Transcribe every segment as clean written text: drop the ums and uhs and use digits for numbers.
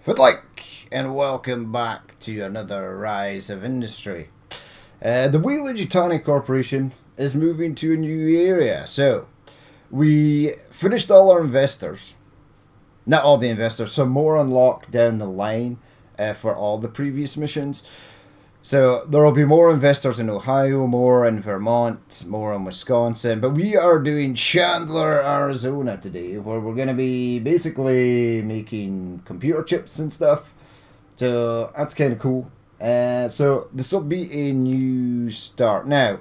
Good luck and welcome back to another Rise of Industry. The Wheeler Yutani Corporation is moving to a new area, so we finished all our investors. Not all the investors, some more unlocked down the line for all the previous missions. So there will be more investors in Ohio, more in Vermont, more in Wisconsin. But we are doing Chandler, Arizona today, where we're going to be basically making computer chips and stuff. So that's kind of cool. So this will be a new start. Now,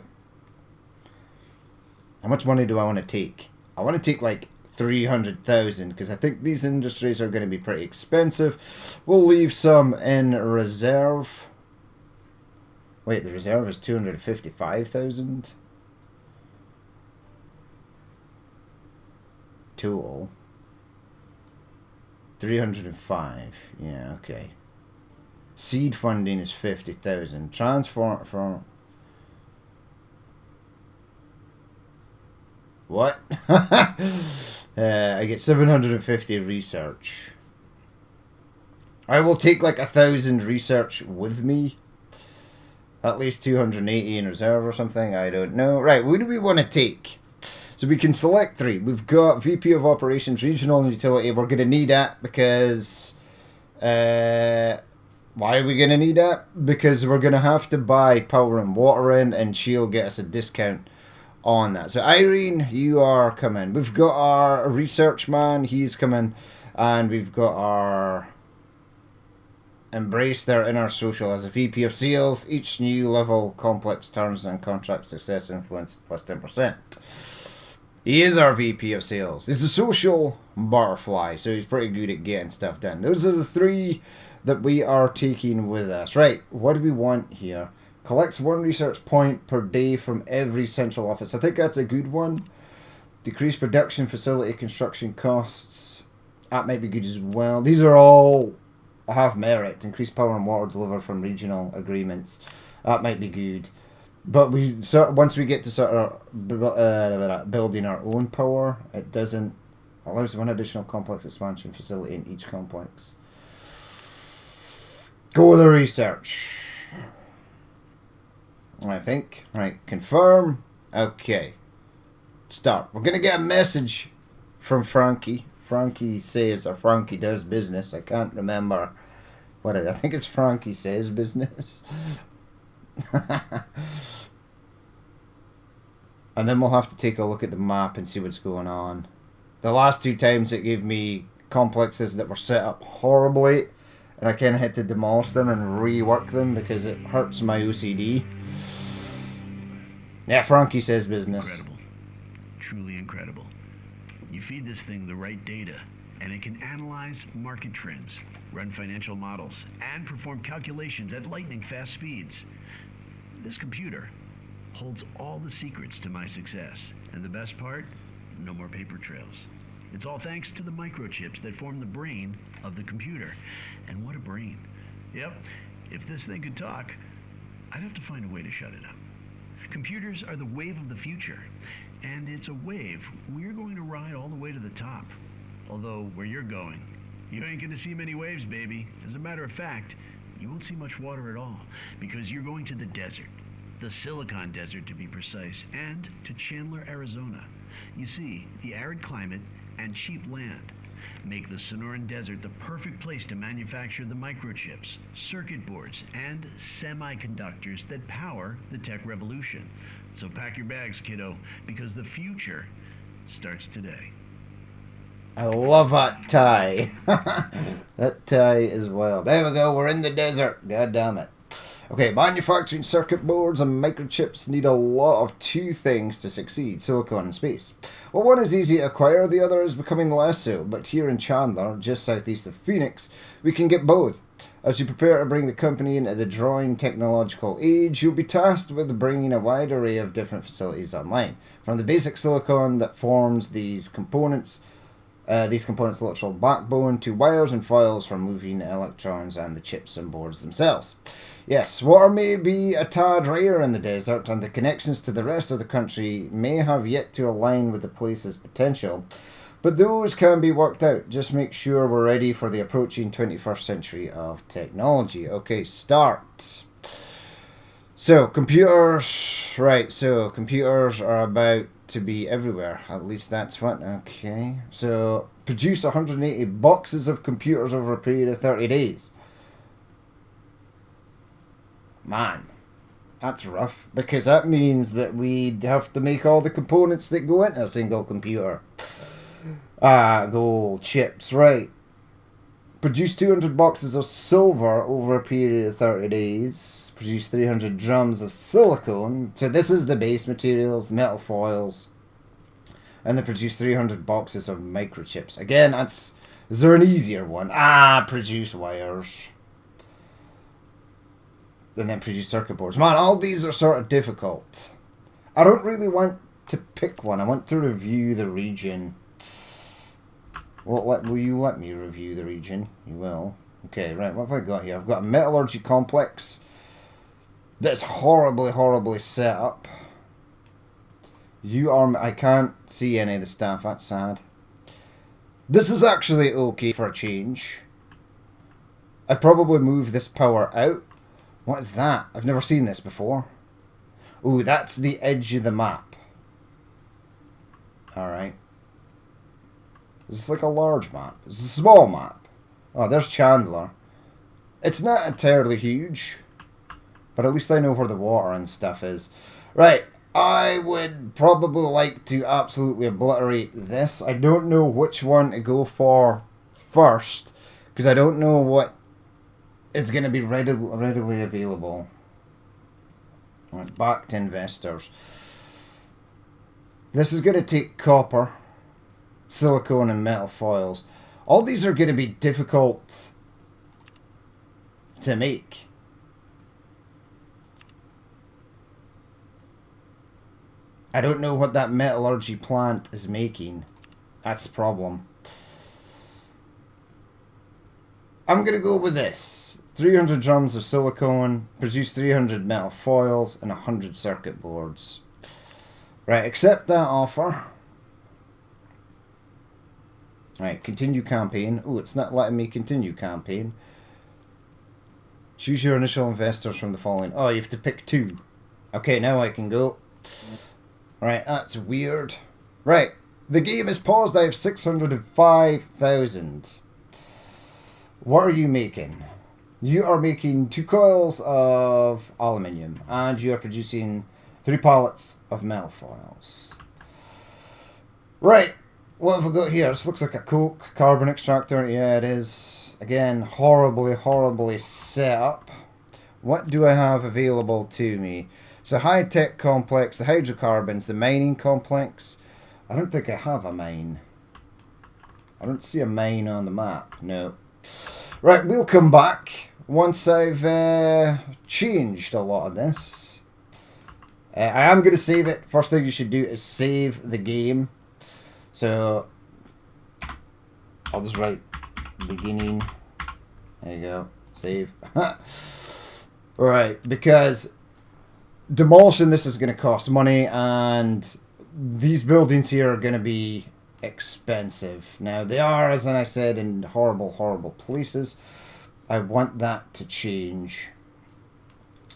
how much money do I want to take? I want to take like 300,000 because I think these industries are going to be pretty expensive. We'll leave some in reserve. Wait, the reserve is 255,000 total. 305. Yeah, okay. Seed funding is 50,000. Transform from what? I get 750 research. I will take like 1,000 research with me. At least 280 in reserve or something. I don't know. Right, what do we want to take? So we can select three. We've got VP of Operations, Regional and Utility. We're going to need that because... why are we going to need that? Because we're going to have to buy power and water in, and she'll get us a discount on that. So Irene, you are coming. We've got our research man. He's coming. And we've got our... Embrace their inner social as a VP of Sales. Each new level complex terms and contract success influence plus 10%. He is our VP of Sales. He's a social butterfly, so he's pretty good at getting stuff done. Those are the three that we are taking with us. Right, what do we want here? Collects 1 research point per day from every central office. I think that's a good one. Decrease production facility construction costs. That might be good as well. These are all... have merit. Increased power and water delivered from regional agreements. That might be good. But once we get to sort of building our own power, it doesn't allows 1 additional complex expansion facility in each complex. Go with the research. I think. Right, confirm. Okay. Start. We're gonna get a message from Frankie. Frankie says, or Frankie does business. I can't remember what it is. I think it's Frankie says business. And then we'll have to take a look at the map and see what's going on. The last 2 times it gave me complexes that were set up horribly, and I kind of had to demolish them and rework them because it hurts my OCD. Yeah, Frankie says business. Incredible. Truly incredible. You feed this thing the right data, and it can analyze market trends, run financial models, and perform calculations at lightning-fast speeds. This computer holds all the secrets to my success, and the best part, no more paper trails. It's all thanks to the microchips that form the brain of the computer. And what a brain. Yep, if this thing could talk, I'd have to find a way to shut it up. Computers are the wave of the future. And it's a wave we're going to ride all the way to the top. Although, where you're going, you ain't going to see many waves, baby. As a matter of fact, you won't see much water at all, because you're going to the desert. The Silicon Desert, to be precise, and to Chandler, Arizona. You see, the arid climate and cheap land make the Sonoran Desert the perfect place to manufacture the microchips, circuit boards, and semiconductors that power the tech revolution. So pack your bags, kiddo, because the future starts today. I love that tie. That tie as well. There we go, we're in the desert. God damn it. Okay, manufacturing circuit boards and microchips need a lot of 2 things to succeed, silicon and space. Well, one is easy to acquire, the other is becoming less so, but here in Chandler, just southeast of Phoenix, we can get both. As you prepare to bring the company into the drawing technological age, you'll be tasked with bringing a wide array of different facilities online. From the basic silicon that forms these components' electrical backbone, to wires and foils for moving electrons and the chips and boards themselves. Yes, water may be a tad rare in the desert, and the connections to the rest of the country may have yet to align with the place's potential. But those can be worked out. Just make sure we're ready for the approaching 21st century of technology. Okay, start. So, computers. Right, so computers are about to be everywhere. At least that's what. Okay. So, produce 180 boxes of computers over a period of 30 days. Man, that's rough. Because that means that we'd have to make all the components that go into a single computer. Gold chips, right. Produce 200 boxes of silver over a period of 30 days. Produce 300 drums of silicone. So this is the base materials, metal foils. And then produce 300 boxes of microchips. Again, is there an easier one? Produce wires. And then produce circuit boards. Man, all these are sort of difficult. I don't really want to pick one. I want to review the region. Will you let me review the region? You will. Okay, right, what have I got here? I've got a metallurgy complex that's horribly, horribly set up. I can't see any of the staff, that's sad. This is actually okay for a change. I'd probably move this power out. What is that? I've never seen this before. Ooh, that's the edge of the map. Alright. Is this like a large map? Is this a small map? Oh, there's Chandler. It's not entirely huge, but at least I know where the water and stuff is. Right, I would probably like to absolutely obliterate this. I don't know which one to go for first, because I don't know what is going to be readily available. Right, back to investors. This is going to take copper, silicone, and metal foils. All these are going to be difficult to make. I don't know what that metallurgy plant is making. That's the problem. I'm going to go with this. 300 drums of silicone, produce 300 metal foils, and 100 circuit boards. Right, accept that offer. Right, continue campaign. Oh, it's not letting me continue campaign. Choose your initial investors from the following. Oh, you have to pick 2. Okay, now I can go. Right, that's weird. Right, the game is paused. I have 605,000. What are you making? You are making 2 coils of aluminium, and you are producing 3 pallets of metal foils. Right, what have I got here? This looks like a coke carbon extractor. Yeah, it is. Again, horribly, horribly set up. What do I have available to me? So high-tech complex, the hydrocarbons, the mining complex. I don't think I have a mine. I don't see a mine on the map. No. Right, we'll come back once I've changed a lot of this. I am going to save it. First thing you should do is save the game. So, I'll just write beginning. There you go. Save. Right, because demolishing this is going to cost money, and these buildings here are going to be expensive. Now, they are, as I said, in horrible, horrible places. I want that to change.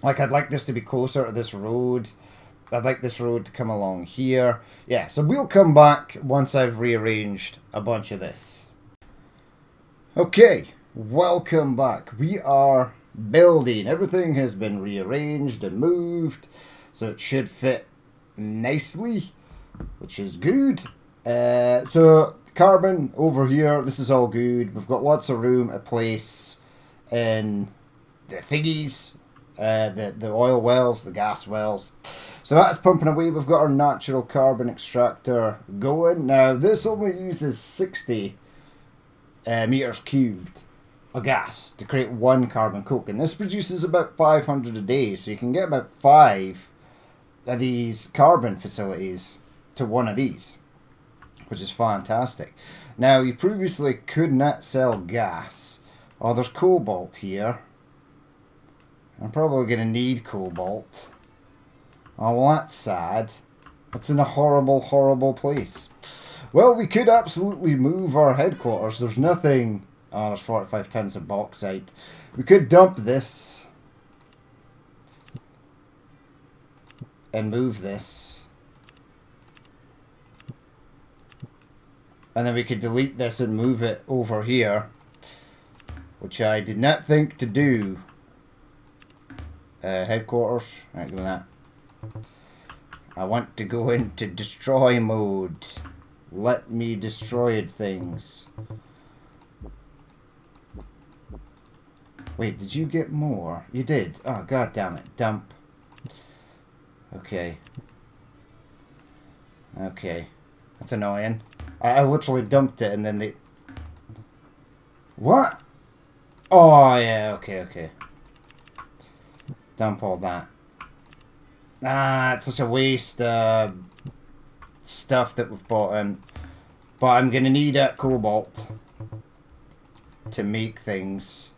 Like, I'd like this to be closer to this road. I'd like this road to come along here. Yeah, so we'll come back once I've rearranged a bunch of this. Okay, welcome back. We are building. Everything has been rearranged and moved, so it should fit nicely, which is good. So carbon over here, this is all good. We've got lots of room to place in the thingies, the oil wells, the gas wells. So that's pumping away. We've got our natural carbon extractor going. Now this only uses 60 meters cubed of gas to create 1 carbon coke, and this produces about 500 a day, so you can get about 5 of these carbon facilities to one of these, which is fantastic. Now, you previously could not sell gas. Oh, there's cobalt here. I'm probably going to need cobalt. Oh, well, that's sad. It's in a horrible, horrible place. Well, we could absolutely move our headquarters. There's nothing... Oh, there's 45 tons of bauxite. We could dump this. And move this. And then we could delete this and move it over here. Which I did not think to do. Headquarters. Right, give me that. I want to go into destroy mode. Let me destroy things. Wait, did you get more? You did. Oh, god damn it. Dump. Okay. Okay. That's annoying. I literally dumped it and then they... What? Oh, yeah. Okay, okay. Dump all that. Ah, it's such a waste of stuff that we've bought in. But I'm going to need that cobalt to make things.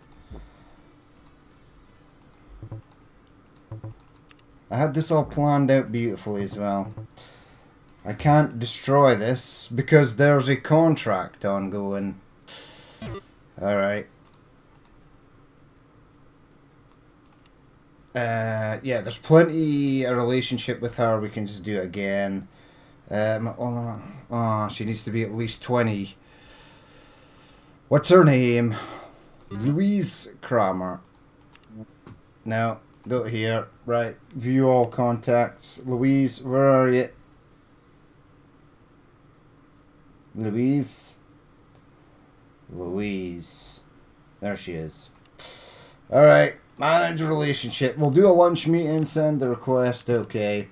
I had this all planned out beautifully as well. I can't destroy this because there's a contract ongoing. Alright. Yeah, there's plenty a relationship with her. We can just do it again. Oh, she needs to be at least 20. What's her name? Louise Kramer. No, go here. Right, view all contacts. Louise, where are you? Louise. Louise. There she is. Alright. Manage relationship. We'll do a lunch meeting, send the request, okay.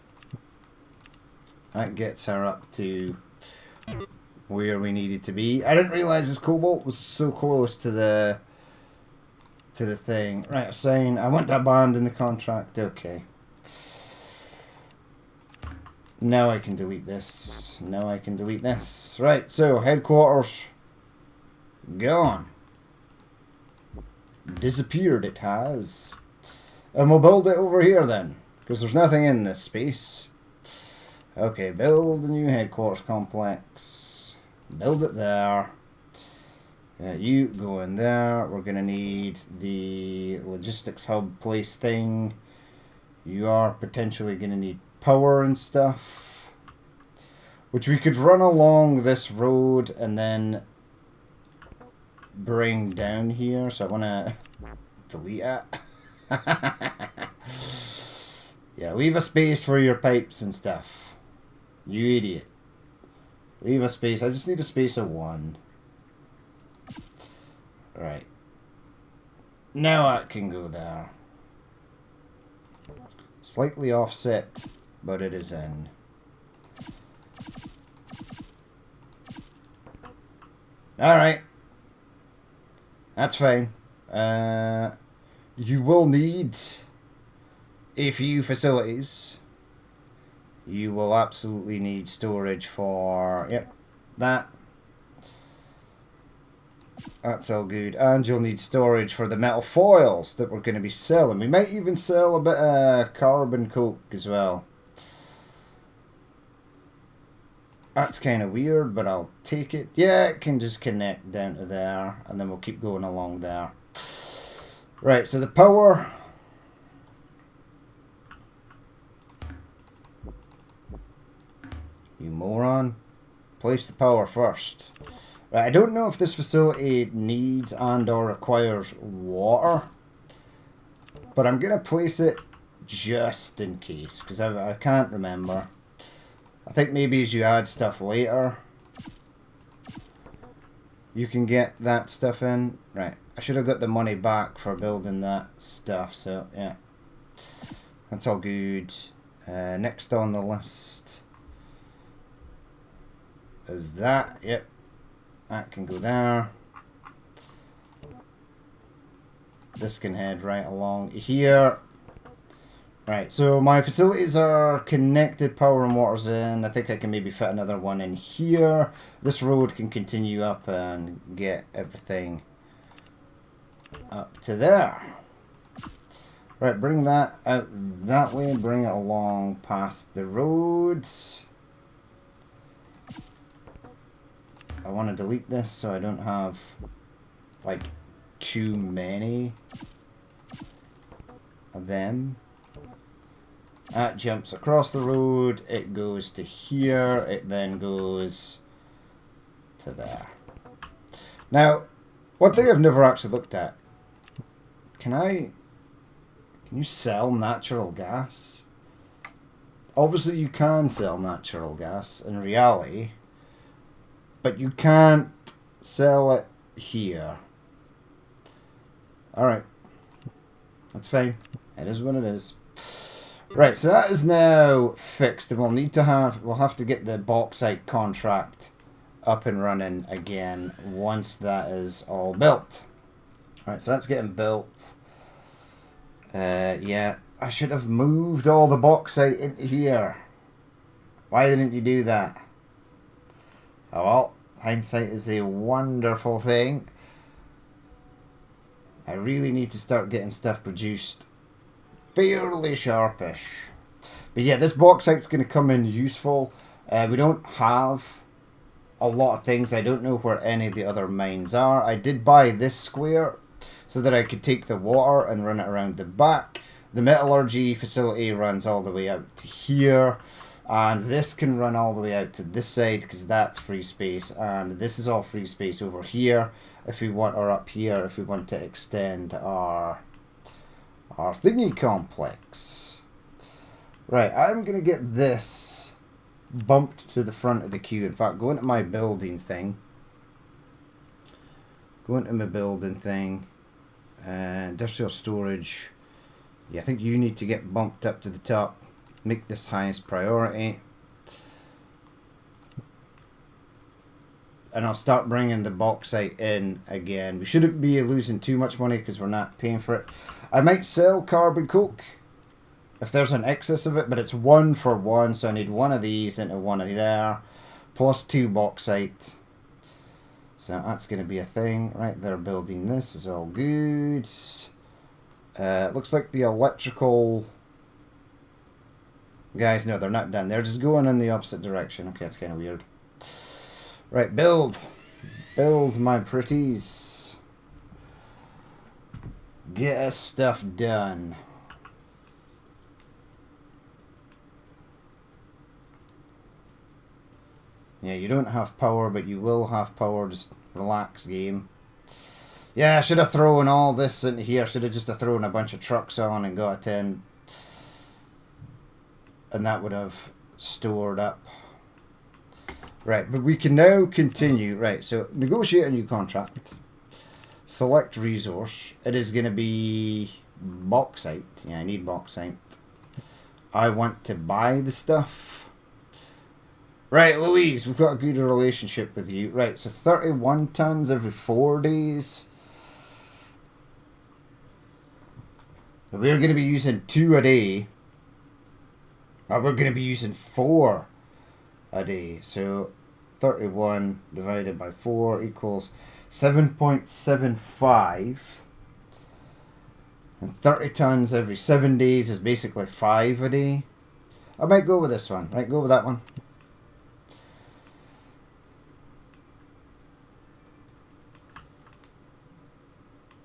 That gets her up to where we needed to be. I didn't realise this cobalt was so close to the thing. Right, assign. I want to abandon the contract, okay. Now I can delete this. Now I can delete this. Right, so headquarters. Gone. Disappeared it has. And we'll build it over here then, because there's nothing in this space. Okay, build a new headquarters complex. Build it there. You go in there. We're going to need the logistics hub place thing. You are potentially going to need power and stuff, which we could run along this road and then bring down here. So I want to delete it. Yeah, leave a space for your pipes and stuff. You idiot. Leave a space. I just need a space of 1. Right. Now I can go there. Slightly offset, but it is in. Alright. That's fine. You will need a few facilities. You will absolutely need storage for... Yep, that. That's all good. And you'll need storage for the metal foils that we're going to be selling. We might even sell a bit of carbon coke as well. That's kind of weird, but I'll take it. Yeah, it can just connect down to there, and then we'll keep going along there. Right, so the power... You moron. Place the power first. Right, I don't know if this facility needs and or requires water, but I'm going to place it just in case, because I can't remember. I think maybe as you add stuff later, you can get that stuff in. Right, I should have got the money back for building that stuff, so yeah. That's all good. Next on the list is that. Yep, that can go there. This can head right along here. Right, so my facilities are connected, power and water's in. I think I can maybe fit another one in here. This road can continue up and get everything up to there. Right, bring that out that way and bring it along past the roads. I want to delete this so I don't have like too many of them. That jumps across the road, it goes to here, it then goes to there. Now, one thing I've never actually looked at, can you sell natural gas? Obviously you can sell natural gas in reality, but you can't sell it here. Alright, that's fine, it is what it is. Right, so that is now fixed, and we'll have to get the bauxite contract up and running again once that is all built. Right, so that's getting built. Yeah, I should have moved all the bauxite into here. Why didn't you do that? Oh well, hindsight is a wonderful thing. I really need to start getting stuff produced fairly sharpish. But yeah, this bauxite's going to come in useful. We don't have a lot of things. I don't know where any of the other mines are. I did buy this square so that I could take the water and run it around the back. The metallurgy facility runs all the way out to here. And this can run all the way out to this side because that's free space. And this is all free space over here if we want, or up here if we want to extend our thingy complex. Right, I'm going to get this bumped to the front of the queue. In fact, go into my building thing. Industrial storage. Yeah, I think you need to get bumped up to the top. Make this highest priority. And I'll start bringing the bauxite in again. We shouldn't be losing too much money because we're not paying for it. I might sell carbon coke if there's an excess of it, but it's 1 for 1, so I need one of these into one of there, plus 2 bauxite. So that's going to be a thing. Right, they're building this, is all good. Looks like the electrical guys, no, they're not done. They're just going in the opposite direction. Okay, that's kind of weird. Right, build. Build, my pretties. Get us stuff done. Yeah, you don't have power, but you will have power. Just relax, game. Yeah, I should have thrown all this in here. Should have just thrown a bunch of trucks on and got it in. And that would have stored up. Right, but we can now continue. Right, so negotiate a new contract. Select resource. It is going to be bauxite. Yeah, I need bauxite. I want to buy the stuff. Right, Louise, we've got a good relationship with you. Right, so 31 tons every 4 days. We're going to be using 2 a day. Or we're going to be using 4 a day. So 31 divided by 4 equals 7.75. And 30 tons every 7 days is basically 5 a day. I might go with this one. Right, go with that one.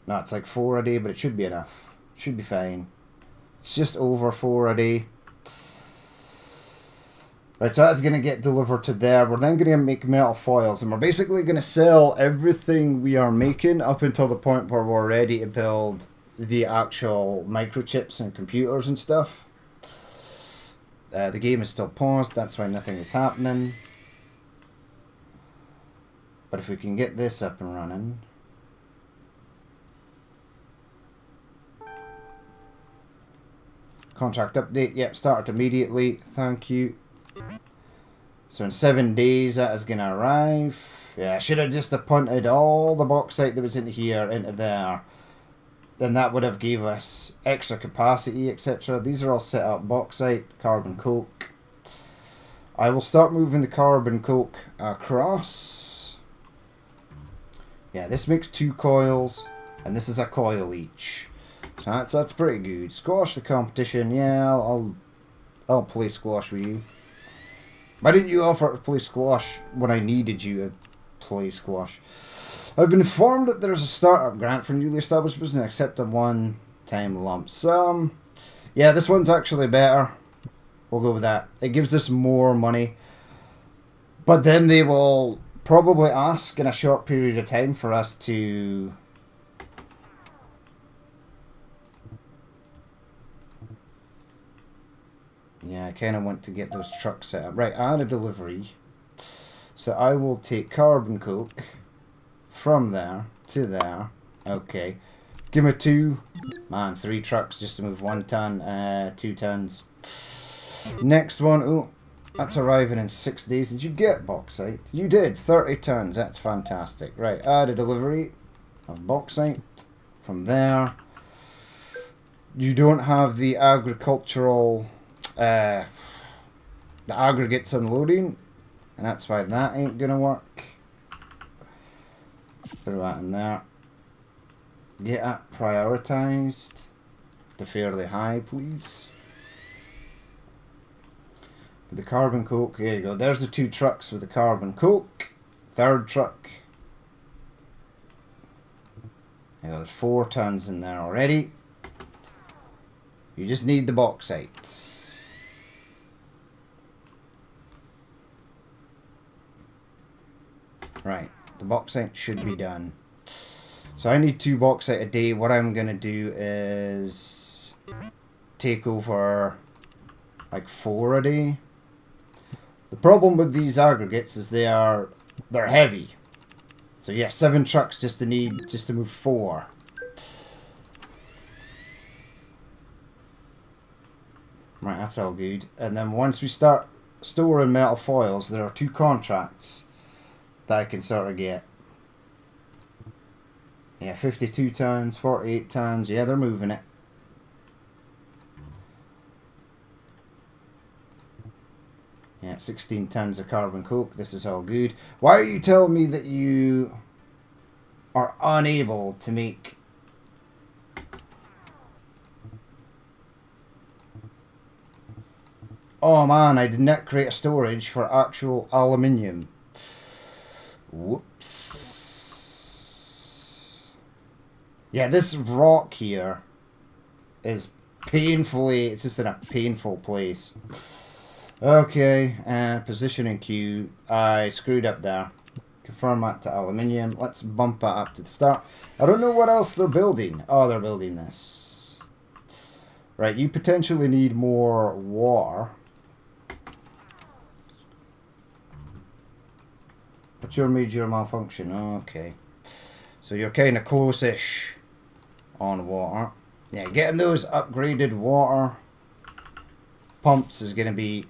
No, it's like 4 a day, but it should be enough. Should be fine. It's just over 4 a day. Right, so that's going to get delivered to there. We're then going to make metal foils, and we're basically going to sell everything we are making up until the point where we're ready to build the actual microchips and computers and stuff. The game is still paused, that's why nothing is happening. But if we can get this up and running... Contract update, yep, started immediately, thank you. So in 7 days that is going to arrive. Yeah, I should have just punted all the bauxite that was in here into there. Then that would have gave us extra capacity, etc. These are all set up. Bauxite, carbon coke. I will start moving the carbon coke across. Yeah, this makes 2 coils, and this is a coil each. So that's pretty good. Squash the competition. Yeah, I'll play squash with you. Why didn't you offer to play squash when I needed you to play squash. I've been informed that there's a startup grant for newly established business, accept a one-time lump sum. Yeah, this one's actually better. We'll go with that. It gives us more money. But then they will probably ask in a short period of time for us to... Yeah, I kind of want to get those trucks set up. Right, add a delivery. So I will take carbon coke from there to there. Okay. Give me 2. Man, 3 trucks just to move 1 ton, 2 tons. Next one. Oh, that's arriving in 6 days. Did you get bauxite? You did. 30 tons. That's fantastic. Right, add a delivery of bauxite from there. You don't have the agricultural... the aggregates unloading, and that's why that ain't gonna work. Throw that in there. Get that prioritized to fairly high, please. The carbon coke, there you go. There's the 2 trucks with the carbon coke. 3rd truck. There you go, there's 4 tons in there already. You just need the bauxite. Right, the bauxite should be done. So I need 2 bauxite a day. What I'm going to do is take over like 4 a day. The problem with these aggregates is they're heavy. So yeah, 7 trucks just to move 4. Right, that's all good. And then once we start storing metal foils, there are 2 contracts that I can sort of get. Yeah, 52 tons, 48 tons. Yeah, they're moving it. Yeah, 16 tons of carbon coke. This is all good. Why are you telling me that you are unable to make... Oh man, I did not create a storage for actual aluminium. Whoops. Yeah, this rock here is painfully... It's just in a painful place. Okay, position in queue. I screwed up there. Confirm that to aluminium. Let's bump that up to the start. I don't know what else they're building. Oh, they're building this. Right, you potentially need more water. What's your major malfunction? Okay. So you're kind of close-ish on water. Yeah, getting those upgraded water pumps is going to be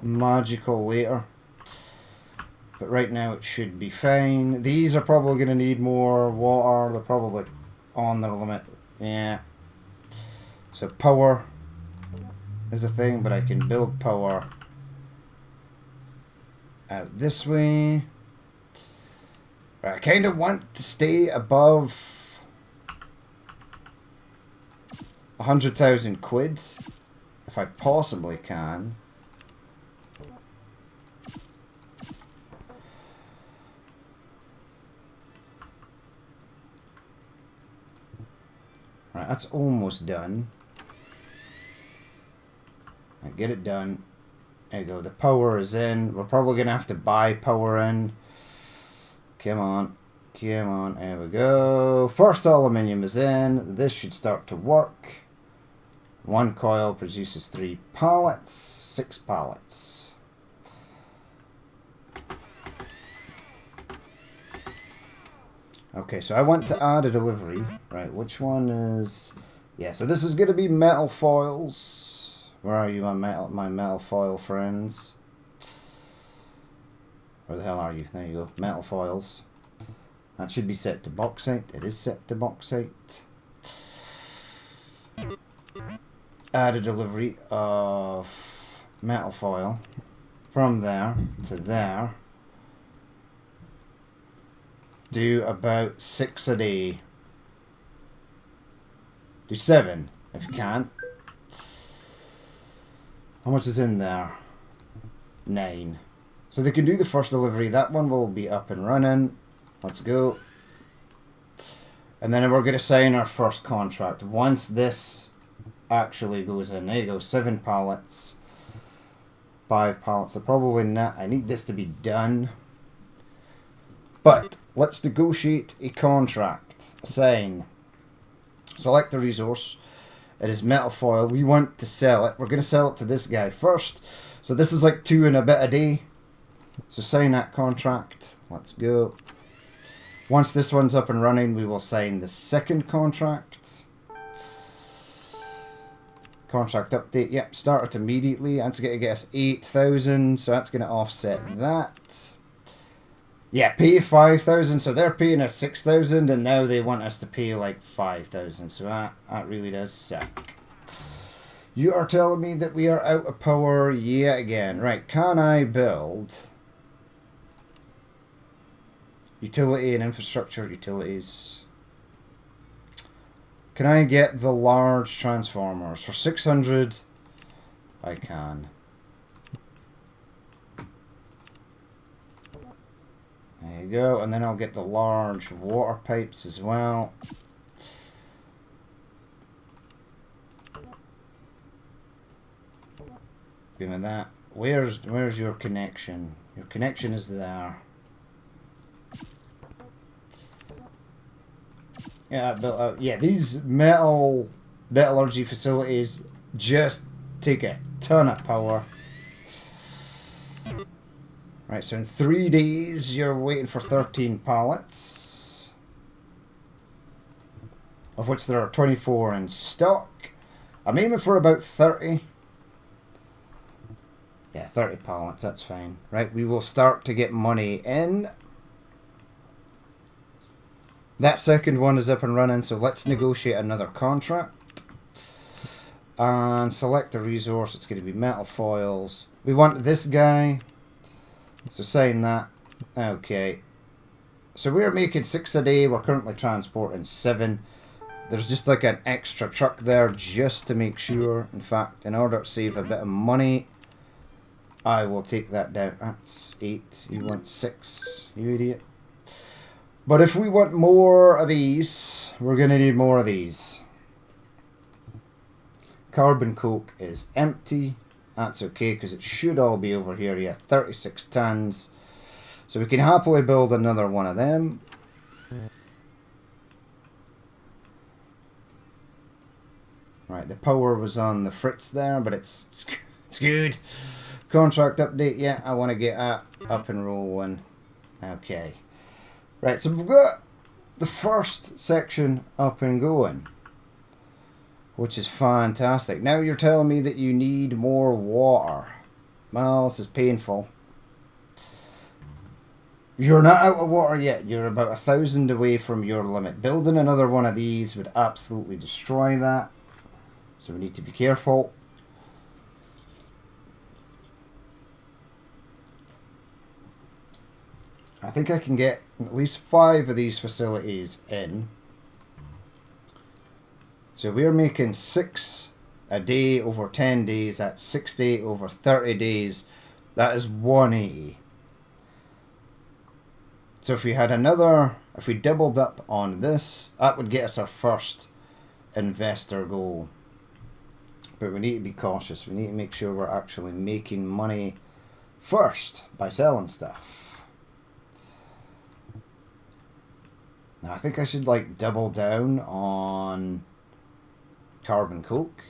magical later. But right now it should be fine. These are probably going to need more water. They're probably on their limit. Yeah. So power is a thing, but I can build power out this way. Right, I kind of want to stay above 100,000 quid if I possibly can. Right, that's almost done. I get it done. There you go. The power is in. We're probably going to have to buy power in. Come on. Come on. There we go. First aluminium is in. This should start to work. 1 coil produces 3 pallets. 6 pallets. Okay, so I want to add a delivery. Right, which one is... Yeah, so this is going to be metal foils. Where are you, my metal foil friends? Where the hell are you? There you go. Metal foils. That should be set to bauxite. It is set to bauxite. Add a delivery of metal foil from there to there. Do about 6 a day. Do 7 if you can. How much is in there? 9. So they can do the first delivery. That one will be up and running. Let's go. And then we're going to sign our first contract. Once this actually goes in, there you go, 7 pallets. 5 pallets. So probably not. I need this to be done. But let's negotiate a contract. Assign. Select the resource. It is metal foil. We want to sell it. We're going to sell it to this guy first. So this is like 2 and a bit a day. So sign that contract. Let's go. Once this one's up and running, we will sign the second contract. Contract update. Yep, start it immediately. That's going to get us 8,000. So that's going to offset that. Yeah, pay 5,000. So they're paying us 6,000, and now they want us to pay like 5,000. So that really does suck. You are telling me that we are out of power yet again. Right, can I build utility and infrastructure utilities? Can I get the large transformers for 600? I can. There you go, and then I'll get the large water pipes as well. Give me that. Where's your connection? Your connection is there. Yeah, but yeah, these metallurgy facilities just take a ton of power. Right, so in 3 days, you're waiting for 13 pallets, of which there are 24 in stock. I'm aiming for about 30. Yeah, 30 pallets, that's fine. Right, we will start to get money in. That second one is up and running, so let's negotiate another contract. And select the resource. It's going to be metal foils. We want this guy. So sign that. Okay. So we're making 6 a day. We're currently transporting 7. There's just like an extra truck there just to make sure. In fact, in order to save a bit of money, I will take that down. That's 8. You want 6, you idiot. But if we want more of these, we're going to need more of these. Carbon coke is empty. That's okay, because it should all be over here. Yeah, 36 tons. So we can happily build another one of them. Right, the power was on the fritz there, but it's good. Contract update, yeah, I want to get that up and rolling. Okay. Right, so we've got the first section up and going, which is fantastic. Now you're telling me that you need more water. Well, this is painful. You're not out of water yet. You're about 1,000 away from your limit. Building another one of these would absolutely destroy that. So we need to be careful. I think I can get at least 5 of these facilities in. So we're making 6 a day over 10 days. That's 60 over 30 days. That is 180. So if we had another, if we doubled up on this, that would get us our first investor goal. But we need to be cautious. We need to make sure we're actually making money first by selling stuff. Now I think I should like double down on carbon coke.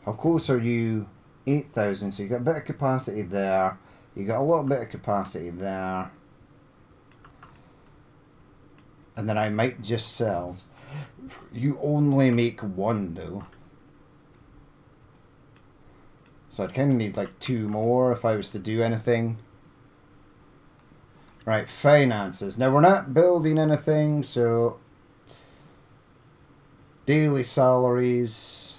How close are you? 8,000. So you got a bit of capacity there. You got a little bit of capacity there. And then I might just sell. You only make 1 though. So I'd kind of need like 2 more if I was to do anything. Right, finances. Now we're not building anything, so daily salaries,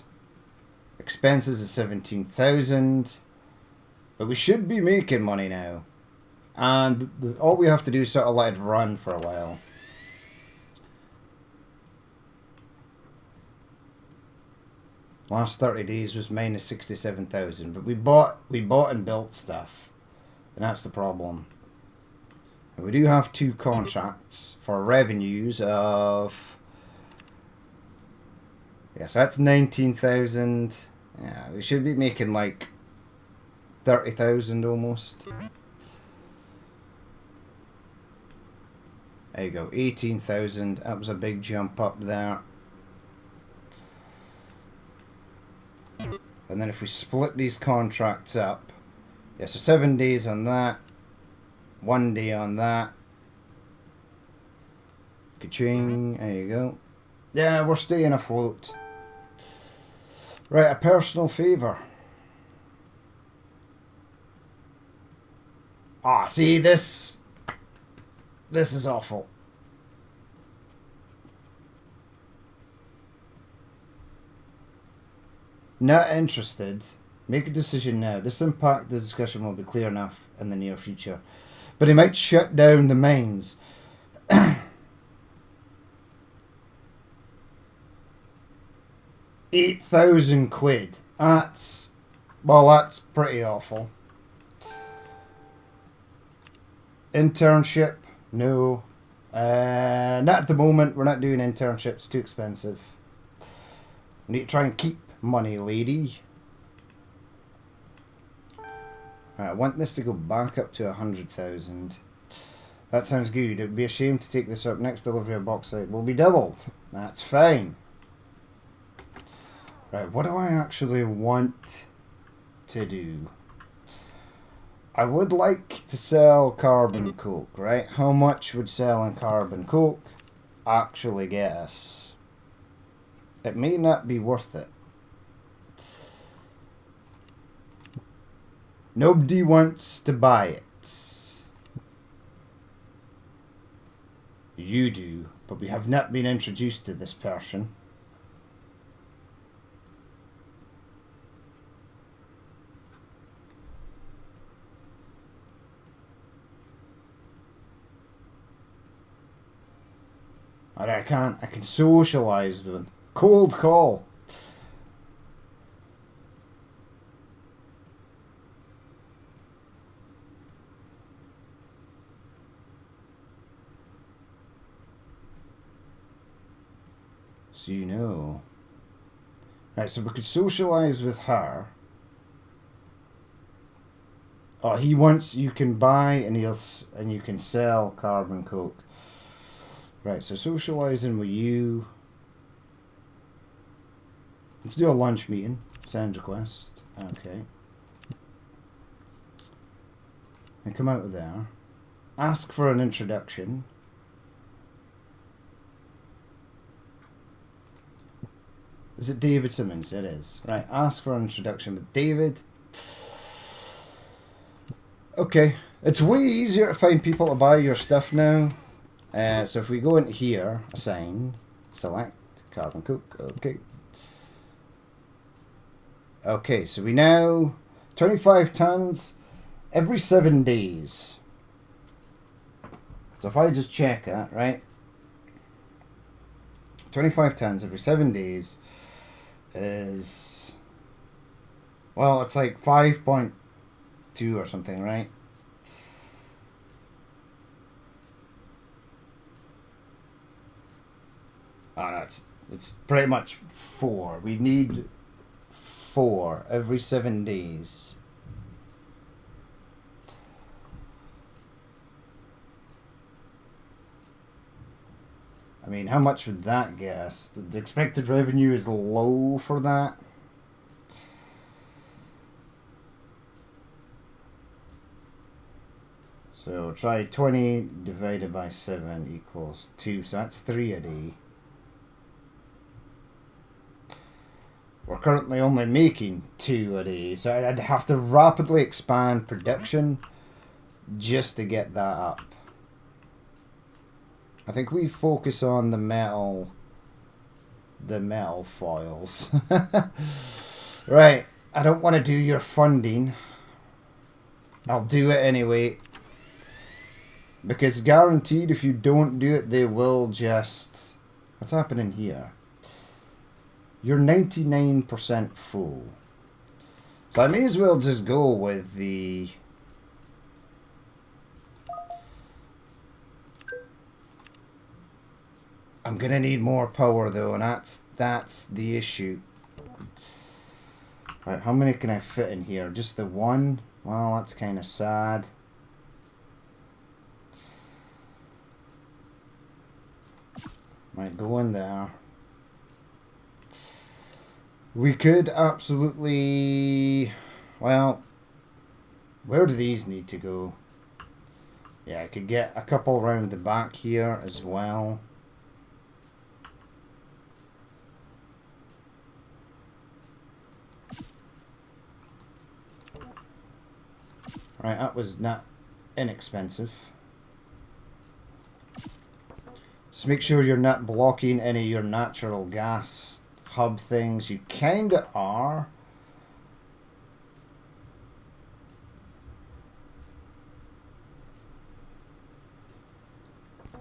expenses is 17,000, but we should be making money now. And all we have to do is sort of let it run for a while. Last 30 days was minus 67,000, but we bought and built stuff. And that's the problem. And we do have 2 contracts for revenues of... yeah, so that's 19,000. Yeah, we should be making like 30,000 almost. There you go, 18,000. That was a big jump up there. And then if we split these contracts up, yeah, so 7 days on that, 1 day on that. Ka-ching, there you go. Yeah, we're staying afloat. Right, a personal favour. Ah, see, this is awful. Not interested. Make a decision now. This impact the discussion will be clear enough in the near future. But he might shut down the mines. 8,000 quid. That's pretty awful. Internship? No. Not at the moment. We're not doing internships. Too expensive. We need to try and keep money, lady. I want this to go back up to 100,000. That sounds good. It would be a shame to take this up. Next delivery of bauxite will be doubled. That's fine. Right, what do I actually want to do? I would like to sell carbon coke, right? How much would selling carbon coke actually get us? It may not be worth it. Nobody wants to buy it. You do, but we have not been introduced to this person. I can't. I can socialise with them. Cold call. So you know. Right, so we could socialise with her. Oh, he wants you can buy and you can sell carbon coke. Right, so socialising with you. Let's do a lunch meeting. Send request. Okay. And come out of there. Ask for an introduction. Is it David Simmons? It is. Right, ask for an introduction with David. Okay. It's way easier to find people to buy your stuff now. So if we go into here, assign, select, carbon coke, okay. Okay, so we now, 25 tons every 7 days. So if I just check that, right? 25 tons every 7 days is, well, it's like 5.2 or something, right? Oh, no, it's pretty much 4. We need 4 every 7 days. I mean, how much would that get us? The expected revenue is low for that. So try 20 divided by 7 equals 2. So that's 3 a day. We're currently only making 2 a day, so I'd have to rapidly expand production just to get that up. I think we focus on the metal foils. Right, I don't want to do your funding. I'll do it anyway. Because guaranteed if you don't do it, they will just... What's happening here? You're 99% full. So I may as well just go with the I'm gonna need more power though, and that's the issue. Right, how many can I fit in here? Just the one? Well, that's kind of sad. Might go in there. We could absolutely... Well, where do these need to go? Yeah, I could get a couple around the back here as well. Right, that was not inexpensive. Just make sure you're not blocking any of your natural gas hub things. You kinda are.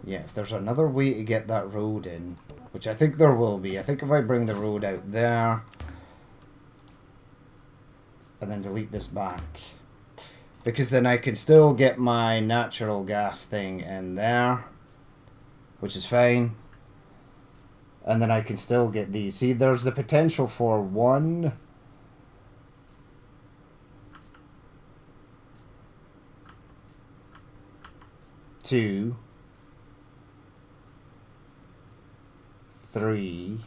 Yeah, if there's another way to get that road in, which I think there will be. I think if I bring the road out there and then delete this back, because then I can still get my natural gas thing in there, which is fine. And then I can still get these. See, there's the potential for 1, 2, 3.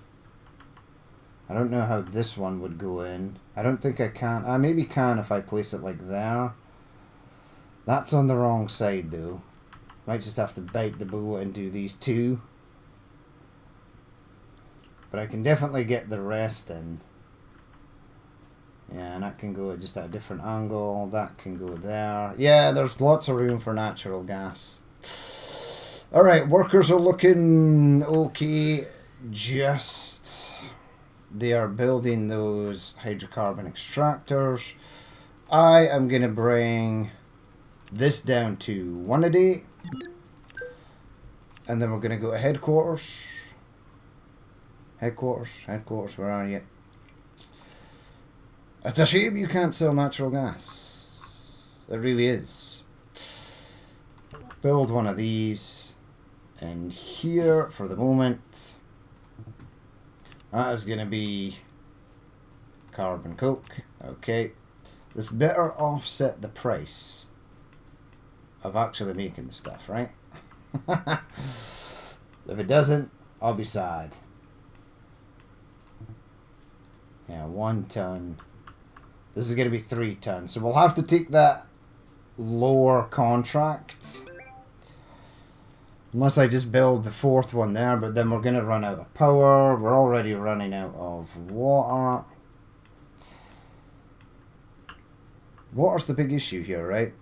I don't know how this one would go in. I don't think I can. I maybe can if I place it like there. That's on the wrong side though. Might just have to bite the bullet and do these 2. But I can definitely get the rest in. Yeah, and that can go just at a different angle. That can go there. Yeah, there's lots of room for natural gas. Alright, workers are looking okay. Just... They are building those hydrocarbon extractors. I am going to bring this down to 1 a day. And then we're going to go to headquarters. Headquarters, where are you? It's a shame you can't sell natural gas. It really is. Build one of these. And here, for the moment, that is going to be carbon coke. Okay. This better offset the price of actually making the stuff, right? If it doesn't, I'll be sad. Yeah, 1 ton. This is going to be 3 tons. So we'll have to take that lower contract. Unless I just build the 4th one there, but then we're going to run out of power. We're already running out of water. Water's the big issue here, right?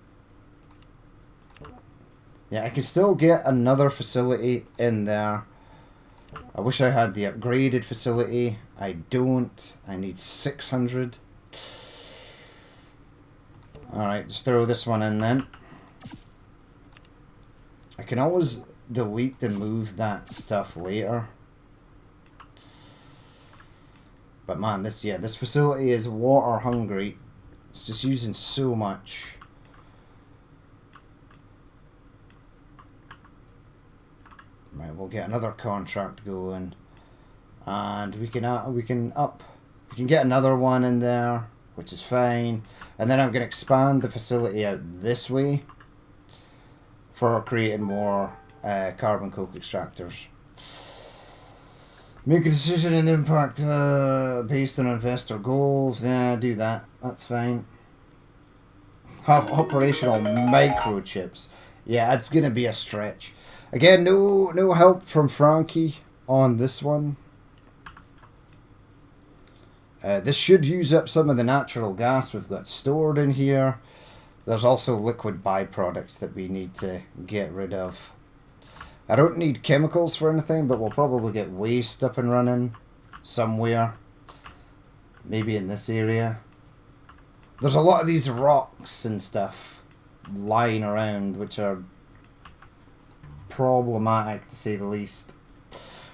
Yeah, I can still get another facility in there. I wish I had the upgraded facility. I don't. I need 600. Alright, just throw this one in then. I can always delete and move that stuff later. But man, this facility is water hungry. It's just using so much. Right, we'll get another contract going, and we can get another one in there, which is fine. And then I'm going to expand the facility out this way for creating more carbon coke extractors. Make a decision and impact based on investor goals. Yeah, do that. That's fine. Have operational microchips. Yeah, it's going to be a stretch. Again, no help from Frankie on this one. This should use up some of the natural gas we've got stored in here. There's also liquid byproducts that we need to get rid of. I don't need chemicals for anything, but we'll probably get waste up and running somewhere. Maybe in this area. There's a lot of these rocks and stuff lying around, which are problematic to say the least.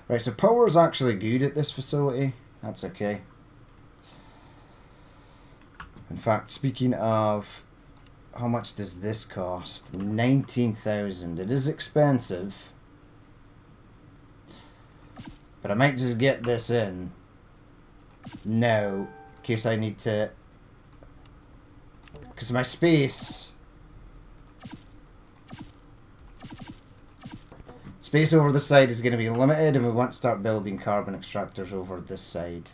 Right, so power is actually good at this facility. That's okay. In fact, speaking of, how much does this cost? 19,000. It is expensive. But I might just get this in now, in case I need to... Because my space... Space over the side is going to be limited, and we want to start building carbon extractors over this side.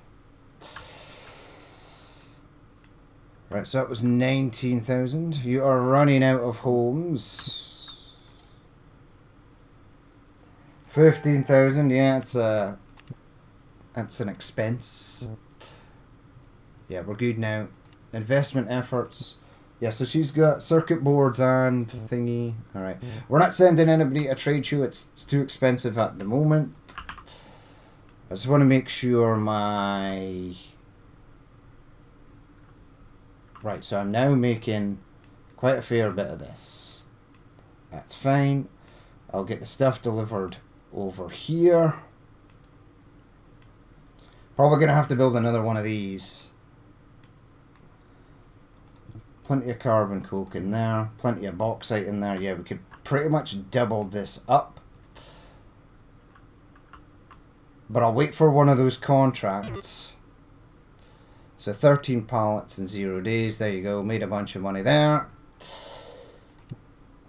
Right, so that was 19,000. You are running out of homes. 15,000, yeah, that's an expense. Yeah, we're good now. Investment efforts. Yeah, so she's got circuit boards and thingy. Alright. We're not sending anybody to a trade show. It's too expensive at the moment. I just want to make sure my... Right, so I'm now making quite a fair bit of this. That's fine. I'll get the stuff delivered over here. Probably going to have to build another one of these. Plenty of carbon coke in there. Plenty of bauxite in there. Yeah, we could pretty much double this up. But I'll wait for one of those contracts. So 13 pallets in 0 days. There you go. Made a bunch of money there.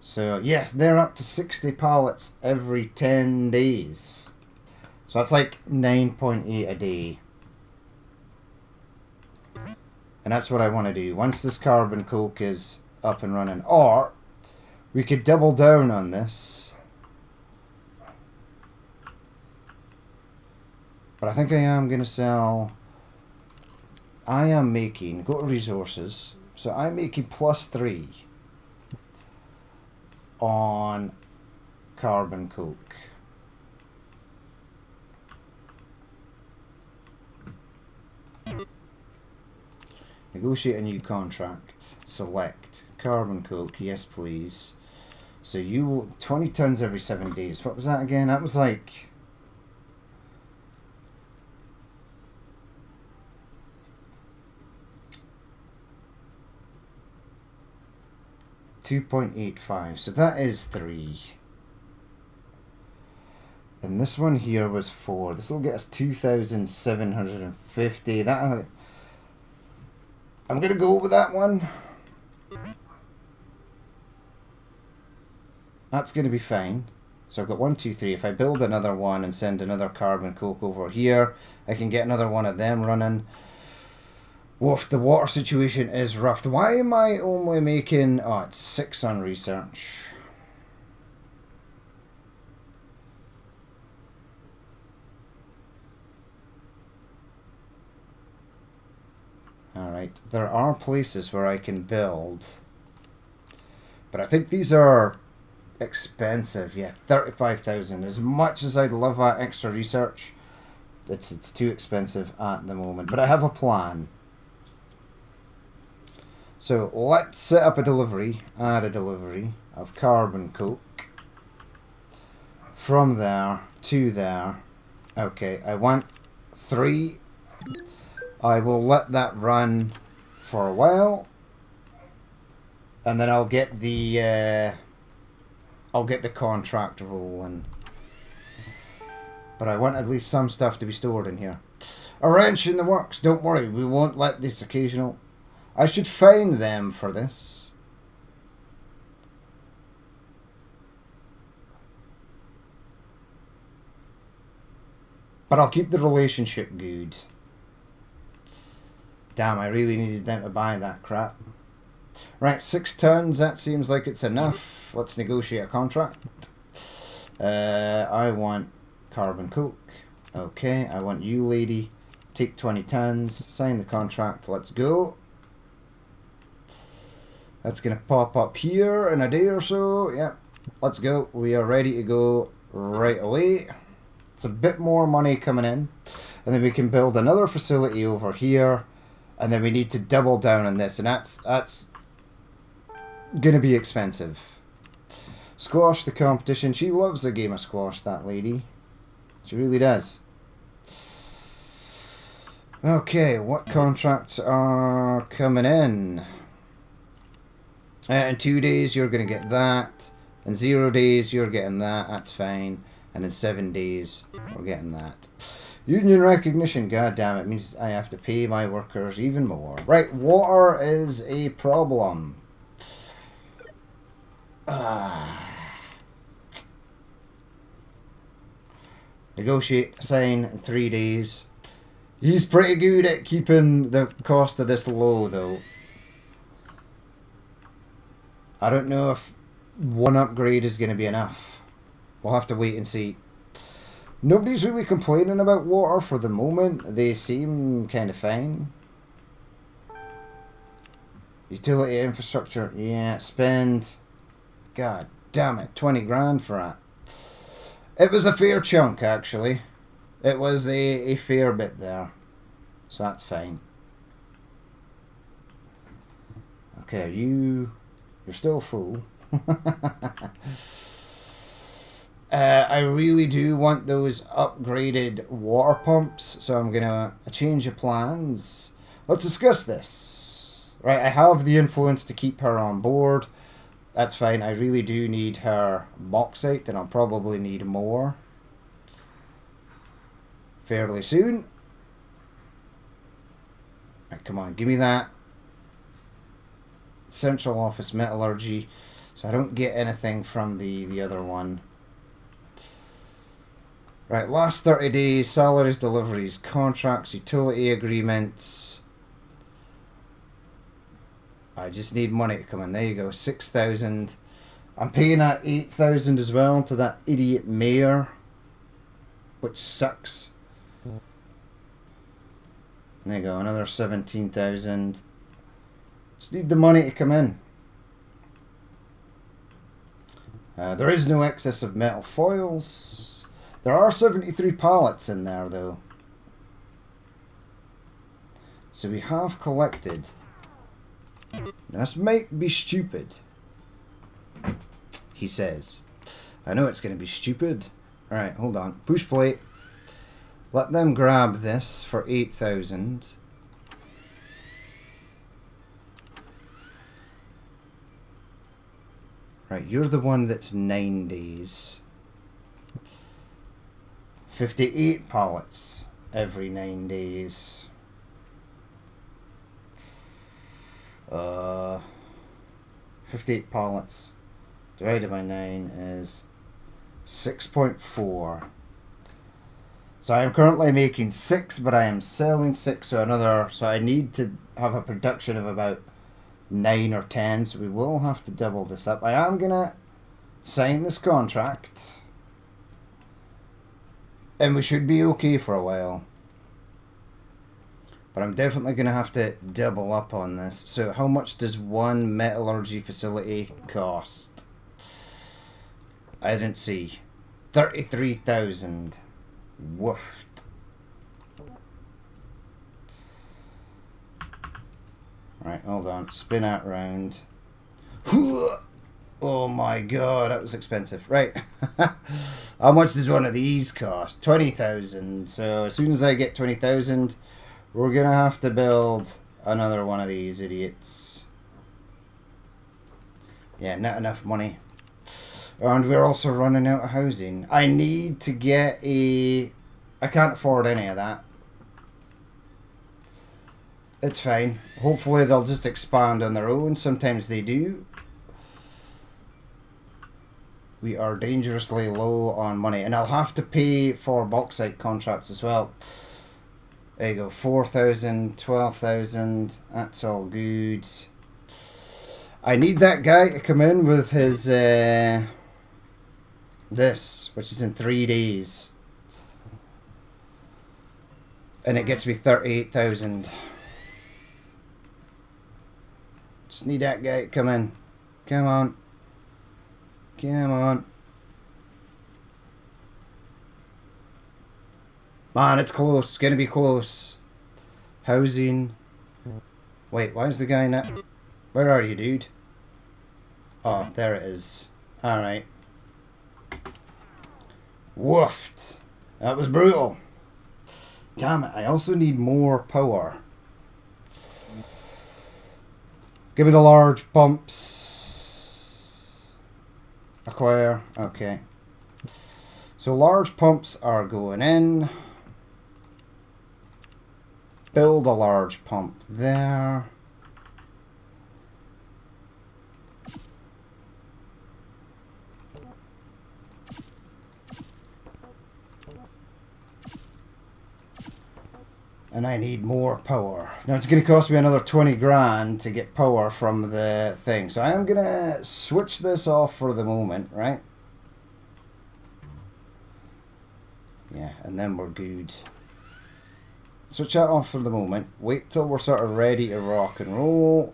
So yes, they're up to 60 pallets every 10 days. So that's like 9.8 a day. And that's what I want to do. Once this carbon coke is up and running. Or we could double down on this. But I think I am going to sell... I am making... Go to resources. So I'm making +3 on carbon coke. Negotiate a new contract. Select carbon coke. Yes, please. So you 20 tons every 7 days. What was that again? That was like 2.85. So that is 3. And this one here was 4. This will get us 2,750. That I'm gonna go with that one. That's gonna be fine. So I've got 1, 2, 3. If I build another one and send another carbon coke over here, I can get another one of them running. Woof, the water situation is rough. Why am I only making... Oh, it's 6 on research. Alright, there are places where I can build. But I think these are expensive. Yeah, 35,000. As much as I'd love that extra research, it's too expensive at the moment. But I have a plan. So let's set up a delivery, add a delivery of carbon coke from there to there. Okay, I want 3. I will let that run for a while, and then I'll get the contract rolling. But I want at least some stuff to be stored in here. A wrench in the works. Don't worry, we won't let this occasional... I should fine them for this. But I'll keep the relationship good. Damn, I really needed them to buy that crap. Right, 6 tons. That seems like it's enough. Let's negotiate a contract. I want carbon coke. Okay, I want you, lady. Take 20 tons. Sign the contract. Let's go. That's going to pop up here in a day or so. Yep. Let's go. We are ready to go right away. It's a bit more money coming in. And then we can build another facility over here. And then we need to double down on this. And that's going to be expensive. Squash the competition. She loves a game of squash, that lady. She really does. Okay, what contracts are coming in? In 2 days, you're going to get that. In 0 days, you're getting that. That's fine. And in 7 days, we're getting that. Union recognition, god damn it, means I have to pay my workers even more. Right, water is a problem. Negotiate, sign in 3 days. He's pretty good at keeping the cost of this low, though. I don't know if one upgrade is going to be enough. We'll have to wait and see. Nobody's really complaining about water for the moment. They seem kind of fine. Utility infrastructure. Yeah, spend... God damn it, 20 grand for that. It was a fair chunk, actually. It was a fair bit there. So that's fine. Okay, you're still full. I really do want those upgraded water pumps, so I'm gonna change of plans. Let's discuss this. Right, I have the influence to keep her on board. That's fine. I really do need her bauxite, and I'll probably need more fairly soon. Right, come on, give me that. Central office metallurgy, so I don't get anything from the other one. Right, last 30 days, salaries, deliveries, contracts, utility agreements. I just need money to come in. There you go, 6,000. I'm paying that 8,000 as well to that idiot mayor, which sucks. There you go, another 17,000. Just need the money to come in. There is no excess of metal foils. There are 73 pallets in there, though. So we have collected. This might be stupid, he says. I know it's going to be stupid. Alright, hold on. Push plate. Let them grab this for 8,000. Right, you're the one that's 9 days. 58 pallets every 9 days. 58 pallets divided by 9 is 6.4. So I am currently making 6, but I am selling 6, so I need to have a production of about 9 or 10, so we will have to double this up. I am gonna sign this contract, and we should be okay for a while. But I'm definitely going to have to double up on this. So how much does one metallurgy facility cost? I didn't see. 33,000. Woofed. Right, hold on. Spin that round. Oh my god, that was expensive. Right. How much does one of these cost? 20,000. So as soon as I get 20,000, we're gonna have to build another one of these idiots. Yeah, not enough money. And we're also running out of housing. I need to get a... I can't afford any of that. It's fine. Hopefully they'll just expand on their own. Sometimes they do. We are dangerously low on money. And I'll have to pay for bauxite contracts as well. There you go. 4,000, 12,000. That's all good. I need that guy to come in with his... this, which is in 3 days. And it gets me 38,000. Just need that guy to come in. Come on. Come on. Man, it's close. It's going to be close. Housing. Wait, why is the guy not... Where are you, dude? Oh, there it is. Alright. Woofed. That was brutal. Damn it, I also need more power. Give me the large pumps. Acquire. Okay. So So large pumps are going in. Build a large pump there. And I need more power. Now it's going to cost me another 20 grand to get power from the thing. So I am going to switch this off for the moment, right? Yeah, and then we're good. Switch that off for the moment. Wait till we're sort of ready to rock and roll.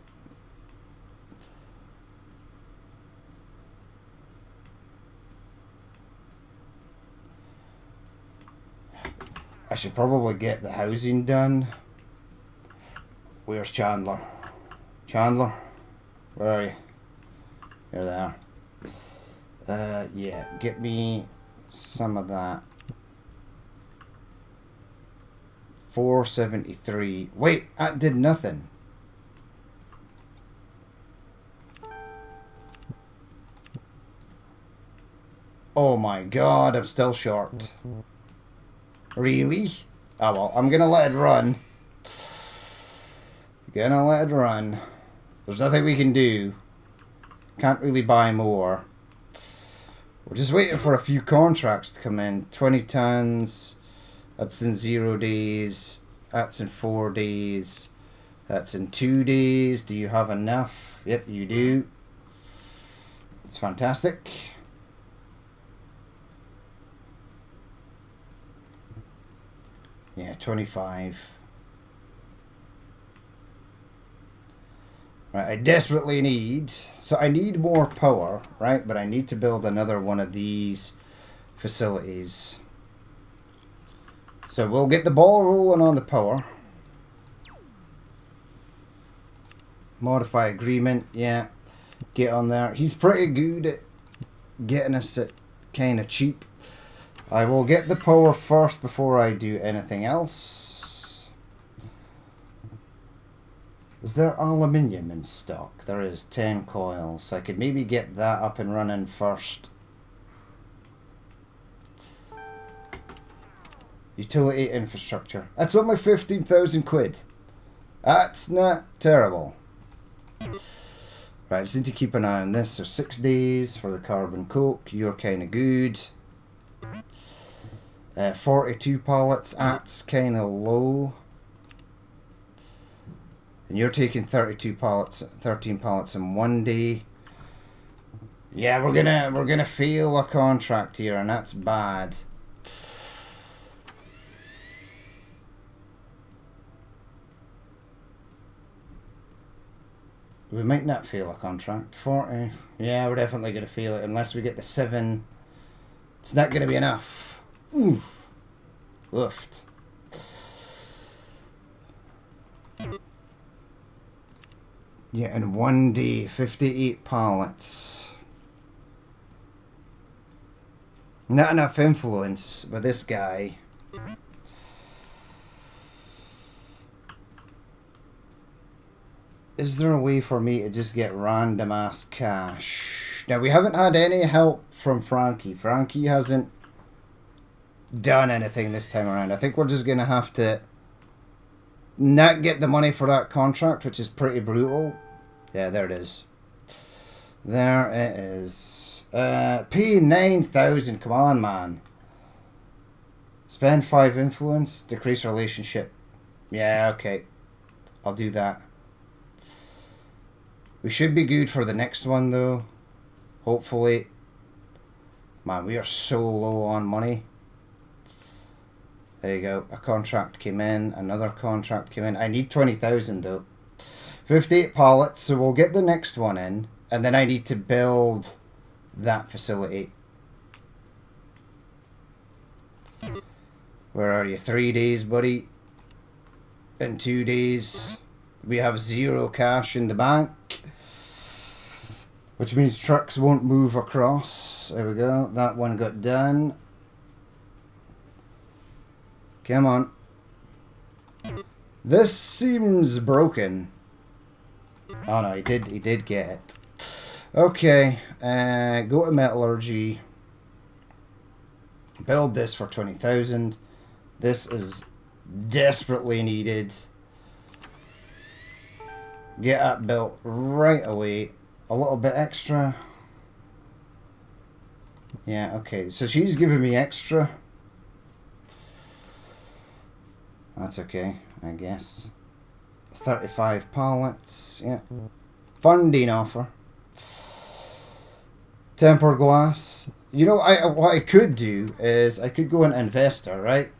I should probably get the housing done. Where's Chandler? Chandler? Where are you? There they are. Yeah, get me some of that. 473. Wait, that did nothing. Oh my god, I'm still short. Really? Oh well, I'm gonna let it run. Gonna let it run. There's nothing we can do. Can't really buy more. We're just waiting for a few contracts to come in. 20 tons. That's in 0 days. That's in 4 days. That's in 2 days. Do you have enough? Yep, you do. It's fantastic. Yeah, 25. Right, I desperately need... So I need more power, right? But I need to build another one of these facilities. So we'll get the ball rolling on the power. Modify agreement, yeah. Get on there. He's pretty good at getting us at kind of cheap. I will get the power first before I do anything else. Is there aluminium in stock? There is 10 coils. I could maybe get that up and running first. Utility infrastructure. That's only 15,000 quid. That's not terrible. Right, just need to keep an eye on this. So 6 days for the carbon coke. You're kind of good. 42 pallets. That's kind of low. And you're taking 32 pallets, 13 pallets in 1 day. Yeah, we're gonna fail a contract here, and that's bad. We might not fail a contract. 40. Yeah, we're definitely gonna fail it unless we get the 7. It's not gonna be enough. Oof. Oofed. Yeah, in 1 day, 58 pallets. Not enough influence with this guy. Is there a way for me to just get random ass cash? Now, we haven't had any help from Frankie. Frankie hasn't done anything this time around. I think we're just going to have to not get the money for that contract, which is pretty brutal. Yeah, there it is. There it is. Pay 9,000. Come on, man. Spend 5 influence. Decrease relationship. Yeah, okay. I'll do that. We should be good for the next one, though. Hopefully. Man, we are so low on money. There you go. A contract came in. Another contract came in. I need 20,000, though. 58 pallets, so we'll get the next one in. And then I need to build that facility. Where are you? 3 days, buddy. In 2 days, we have 0 cash in the bank. Which means trucks won't move across. There we go. That one got done. Come on. This seems broken. Oh no, he did get it. Okay, go to metallurgy. Build this for 20,000. This is desperately needed. Get that built right away. A little bit extra. Yeah, okay. So she's giving me extra. That's okay, I guess. 35 pallets. Yeah. Funding offer. Tempered glass. You know, what I could do is I could go into investor, right?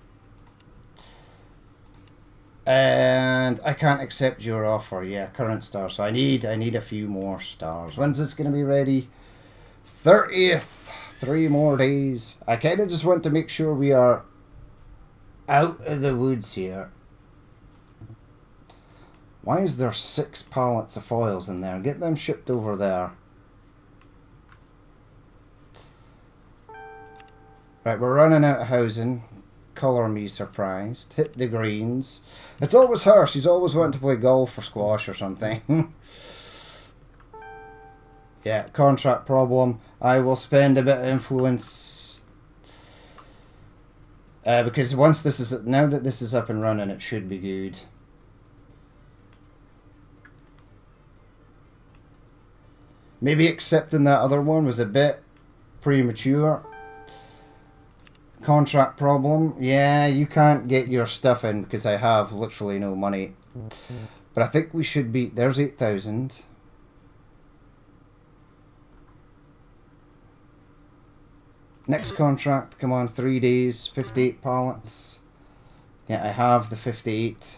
And I can't accept your offer. Yeah, current star. So I need a few more stars. When's this going to be ready? 30th. 3 more days. I kind of just want to make sure we are out of the woods here. Why is there 6 pallets of foils in there? Get them shipped over there. Right, we're running out of housing. Colour me surprised. Hit the greens. It's always her. She's always wanting to play golf or squash or something. Yeah, contract problem. I will spend a bit of influence. Because once this is... Now that this is up and running, it should be good. Maybe accepting that other one was a bit premature. Contract problem. Yeah, you can't get your stuff in because I have literally no money. But I think we should be... There's 8,000. Next contract. Come on, 3 days. 58 pallets. Yeah, I have the 58.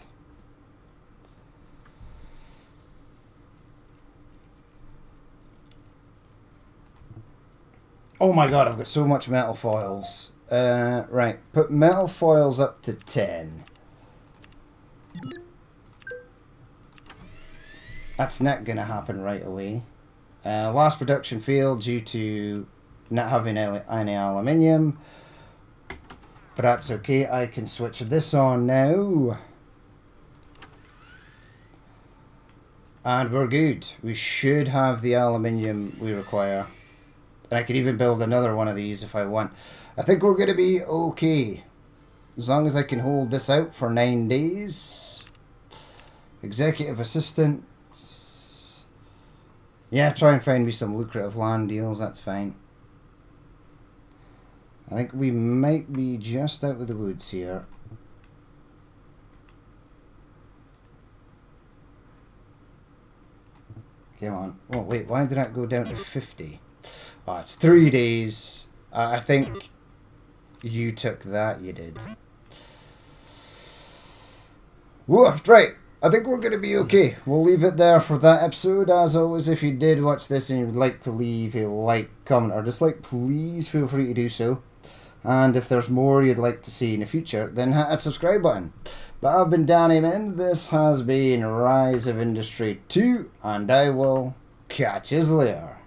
Oh my god, I've got so much metal foils. Right, put metal foils up to 10. That's not going to happen right away. Last production failed due to not having any aluminium. But that's okay, I can switch this on now. And we're good. We should have the aluminium we require. And I could even build another one of these if I want. I think we're going to be okay. As long as I can hold this out for 9 days. Executive assistant. Yeah, try and find me some lucrative land deals. That's fine. I think we might be just out of the woods here. Come on. Oh, wait. Why did that go down to 50? Oh, it's 3 days. I think you took that. You did. Woof. Right. I think we're going to be okay. We'll leave it there for that episode. As always, if you did watch this and you'd like to leave a like, comment, or dislike, please feel free to do so. And if there's more you'd like to see in the future, then hit that subscribe button. But I've been Danny Min. This has been Rise of Industry 2, and I will catch you later.